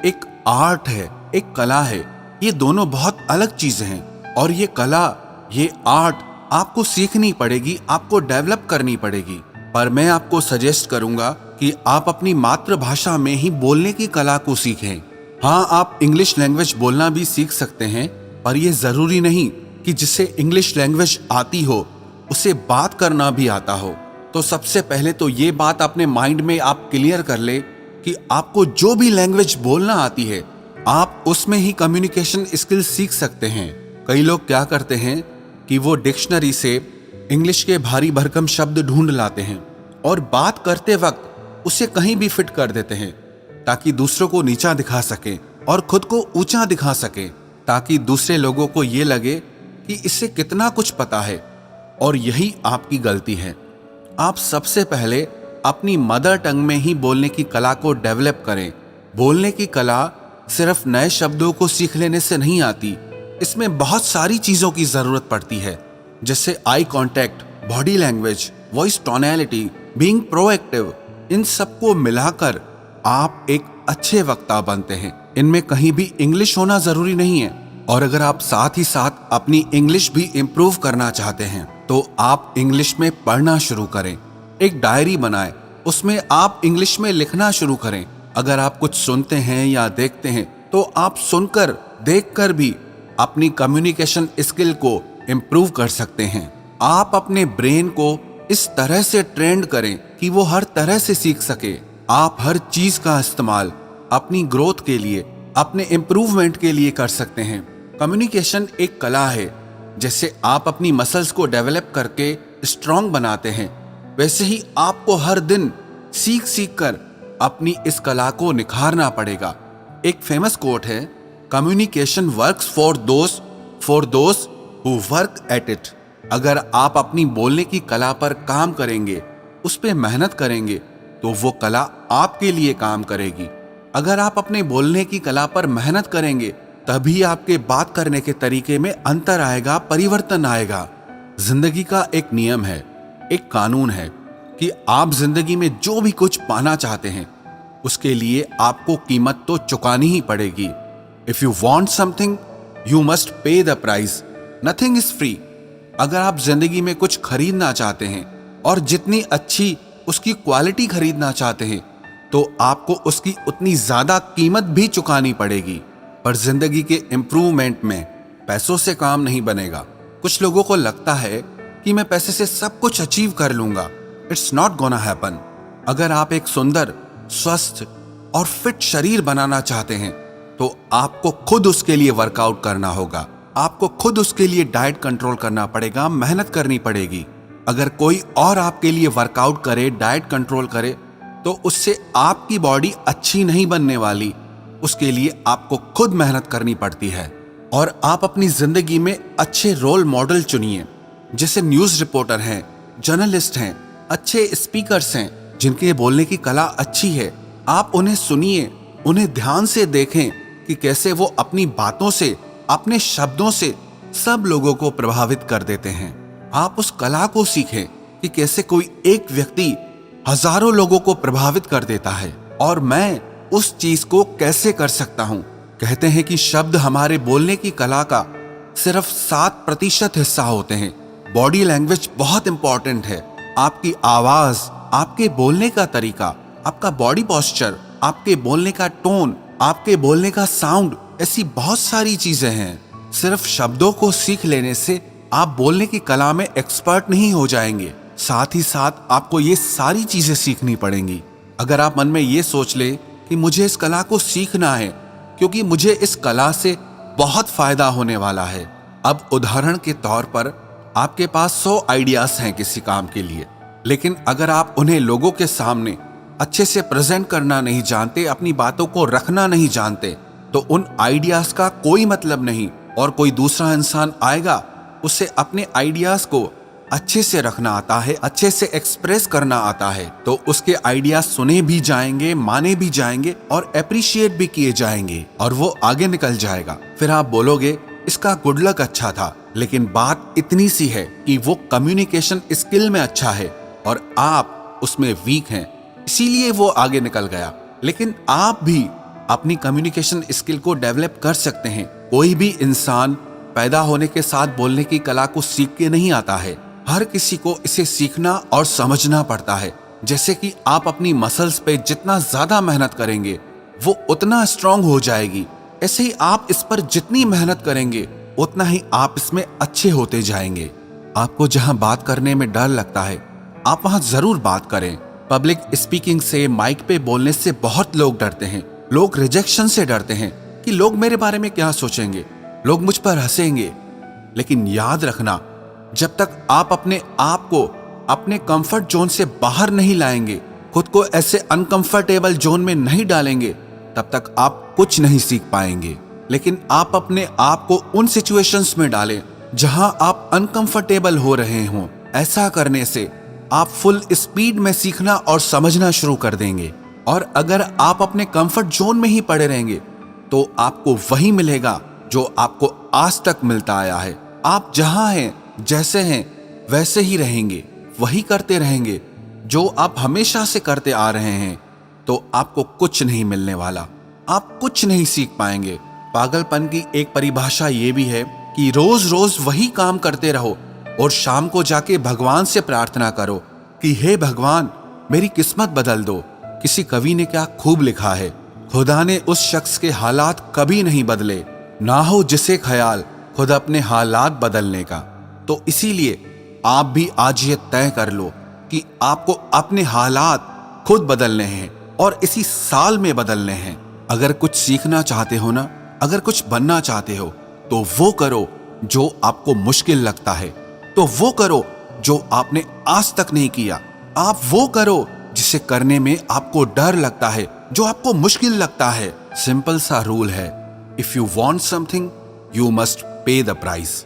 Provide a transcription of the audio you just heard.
एक आर्ट है, एक कला है। ये दोनों बहुत अलग चीजें हैं और ये कला, ये आर्ट आपको सीखनी पड़ेगी, आपको डेवलप करनी पड़ेगी। पर मैं आपको सजेस्ट करूंगा कि आप अपनी मातृभाषा में ही बोलने की कला को सीखें। हाँ, आप इंग्लिश लैंग्वेज बोलना भी सीख सकते हैं, पर यह जरूरी नहीं कि जिसे इंग्लिश लैंग्वेज आती हो उसे बात करना भी आता हो। तो सबसे पहले तो ये बात अपने माइंड में आप क्लियर कर ले कि आपको जो भी लैंग्वेज बोलना आती है आप उसमें ही कम्युनिकेशन स्किल सीख सकते हैं। कई लोग क्या करते हैं कि वो डिक्शनरी से इंग्लिश के भारी भरकम शब्द ढूंढ लाते हैं और बात करते वक्त उसे कहीं भी फिट कर देते हैं ताकि दूसरों को नीचा दिखा सके और खुद को ऊंचा दिखा सके, ताकि दूसरे लोगों को ये लगे कि इससे कितना कुछ पता है। और यही आपकी गलती है। आप सबसे पहले अपनी मदर टंग में ही बोलने की कला को डेवलप करें। बोलने की कला सिर्फ नए शब्दों को सीख लेने से नहीं आती, इसमें बहुत सारी चीजों की जरूरत पड़ती है, जैसे eye contact, body language, voice tonality, being proactive. इन सबको मिलाकर आप एक अच्छे वक्ता बनते हैं। इनमें कहीं भी इंग्लिश होना जरूरी नहीं है। और अगर आप साथ ही साथ अपनी इंग्लिश भी इम्प्रूव करना चाहते हैं तो आप इंग्लिश में पढ़ना शुरू करें। एक डायरी बनाएं, उसमें आप इंग्लिश में लिखना शुरू करें। अगर आप कुछ सुनते हैं या देखते हैं तो आप सुनकर, देखकर भी अपनी कम्युनिकेशन स्किल को इम्प्रूव कर सकते हैं। आप अपने ब्रेन को इस तरह से ट्रेंड करें कि वो हर तरह से सीख सके। आप हर चीज का इस्तेमाल अपनी ग्रोथ के लिए, अपने इम्प्रूवमेंट के लिए कर सकते हैं। कम्युनिकेशन एक कला है। जैसे आप अपनी मसल्स को डेवलप करके स्ट्रांग बनाते हैं, वैसे ही आपको हर दिन सीख सीख कर अपनी इस कला को निखारना पड़ेगा। एक फेमस कोट है, communication works for those who work at it. अगर आप अपनी बोलने की कला पर काम करेंगे, उस पर मेहनत करेंगे, तो वो कला आपके लिए काम करेगी। अगर आप अपने बोलने की कला पर मेहनत करेंगे तभी आपके बात करने के तरीके में अंतर आएगा, परिवर्तन आएगा। जिंदगी का एक नियम है, एक कानून है कि आप जिंदगी में जो भी कुछ पाना चाहते हैं उसके लिए आपको कीमत तो चुकानी ही पड़ेगी। If you want something you must pay the price, nothing is free. अगर आप जिंदगी में कुछ खरीदना चाहते हैं और जितनी अच्छी उसकी क्वालिटी खरीदना चाहते हैं तो आपको उसकी उतनी ज्यादा कीमत भी चुकानी पड़ेगी। पर जिंदगी के इम्प्रूवमेंट में पैसों से काम नहीं बनेगा। कुछ लोगों को लगता है कि मैं पैसे से सब कुछ अचीव कर लूंगा। It's not gonna happen. अगर आप एक सुंदर, स्वस्थ और फिट शरीर बनाना चाहते हैं तो आपको खुद उसके लिए वर्कआउट करना होगा। आपको खुद उसके लिए डाइट कंट्रोल करना पड़ेगा, मेहनत करनी पड़ेगी। अगर कोई और आपके लिए वर्कआउट करे, डाइट कंट्रोल करे, तो उससे आपकी बॉडी अच्छी नहीं बनने वाली। उसके लिए आपको खुद मेहनत करनी पड़ती है। और आप अपनी जिंदगी में अच्छे रोल मॉडल चुनिए, जैसे न्यूज रिपोर्टर हैं, जर्नलिस्ट हैं, अच्छे स्पीकर्स हैं जिनके बोलने की कला अच्छी है। आप उन्हें सुनिए, उन्हें ध्यान से देखें कि कैसे वो अपनी बातों से, अपने शब्दों से सब लोगों को प्रभावित कर देते हैं। आप उस कला को सीखें कि कैसे कोई एक व्यक्ति हजारों लोगों को प्रभावित कर देता है और मैं उस चीज को कैसे कर सकता हूं। कहते हैं कि शब्द हमारे बोलने की कला का सिर्फ 7% हिस्सा होते हैं। बॉडी लैंग्वेज बहुत इंपॉर्टेंट है। आपकी आवाज, आपके बोलने का तरीका, आपका बॉडी पोस्चर, आपके बोलने का टोन, आपके बोलने का साउंड, ऐसी बहुत सारी चीजें हैं। सिर्फ शब्दों को सीख लेने से आप बोलने की कला में एक्सपर्ट नहीं हो जाएंगे। साथ ही साथ आपको ये सारी चीजें सीखनी पड़ेंगी। अगर आप मन में ये सोच ले कि मुझे इस कला को सीखना है क्योंकि मुझे इस कला से बहुत फायदा होने वाला है। अब उदाहरण के तौर पर आपके पास 100 आइडियाज हैं किसी काम के लिए, लेकिन अगर आप उन्हें लोगों के सामने अच्छे से प्रेजेंट करना नहीं जानते, अपनी बातों को रखना नहीं जानते, तो उन आइडियाज का कोई मतलब नहीं। और कोई दूसरा इंसान आएगा, उसे अपने आइडियाज को अच्छे से रखना आता है, अच्छे से एक्सप्रेस करना आता है, तो उसके आइडियाज सुने भी जाएंगे, माने भी जाएंगे और अप्रिशिएट भी किए जाएंगे और वो आगे निकल जाएगा। फिर आप बोलोगे इसका गुड लक अच्छा था, लेकिन बात इतनी सी है कि वो कम्युनिकेशन स्किल में अच्छा है और आप उसमें वीक हैं, इसीलिए वो आगे निकल गया। लेकिन आप भी अपनी कम्युनिकेशन स्किल को डेवलप कर सकते हैं। कोई भी इंसान पैदा होने के साथ बोलने की कला को सीख के नहीं आता है। हर किसी को इसे सीखना और समझना पड़ता है। जैसे कि आप अपनी मसल्स पे जितना ज्यादा मेहनत करेंगे वो उतना स्ट्रांग हो जाएगी, ऐसे ही आप इस पर जितनी मेहनत करेंगे उतना ही आप इसमें अच्छे होते जाएंगे। आपको जहां बात करने में डर लगता है आप वहां जरूर बात करें। पब्लिक स्पीकिंग से, माइक पे बोलने से बहुत लोग डरते हैं। लोग रिजेक्शन से डरते हैं कि लोग मेरे बारे में क्या सोचेंगे, लोग मुझ पर हंसेंगे। लेकिन याद रखना, जब तक आप अपने आप को अपने कंफर्ट जोन से बाहर नहीं लाएंगे, खुद को ऐसे अनकंफर्टेबल जोन में नहीं डालेंगे, तब तक आप कुछ नहीं सीख पाएंगे। लेकिन आप अपने आप को उन सिचुएशंस में डालें जहां आप अनकंफर्टेबल हो रहे हों। ऐसा करने से आप फुल स्पीड में सीखना और समझना शुरू कर देंगे। और अगर आप अपने कंफर्ट जोन में ही पड़े रहेंगे तो आपको वही मिलेगा जो आपको आज तक मिलता आया है। आप जहां हैं, जैसे हैं, वैसे ही रहेंगे, वही करते रहेंगे जो आप हमेशा से करते आ रहे हैं, तो आपको कुछ नहीं मिलने वाला, आप कुछ नहीं सीख पाएंगे। पागलपन की एक परिभाषा ये भी है कि रोज रोज वही काम करते रहो और शाम को जाके भगवान से प्रार्थना करो कि हे भगवान, मेरी किस्मत बदल दो। किसी कवि ने क्या खूब लिखा है, खुदा ने उस शख्स के हालात कभी नहीं बदले, ना हो जिसे ख्याल खुद अपने हालात बदलने का। तो इसीलिए आप भी आज ये तय कर लो कि आपको अपने हालात खुद बदलने हैं और इसी साल में बदलने हैं। अगर कुछ सीखना चाहते हो ना, अगर कुछ बनना चाहते हो, तो वो करो जो आपको मुश्किल लगता है, तो वो करो जो आपने आज तक नहीं किया। आप वो करो जिसे करने में आपको डर लगता है, जो आपको मुश्किल लगता है। सिंपल सा रूल है, if you want something you must pay the price.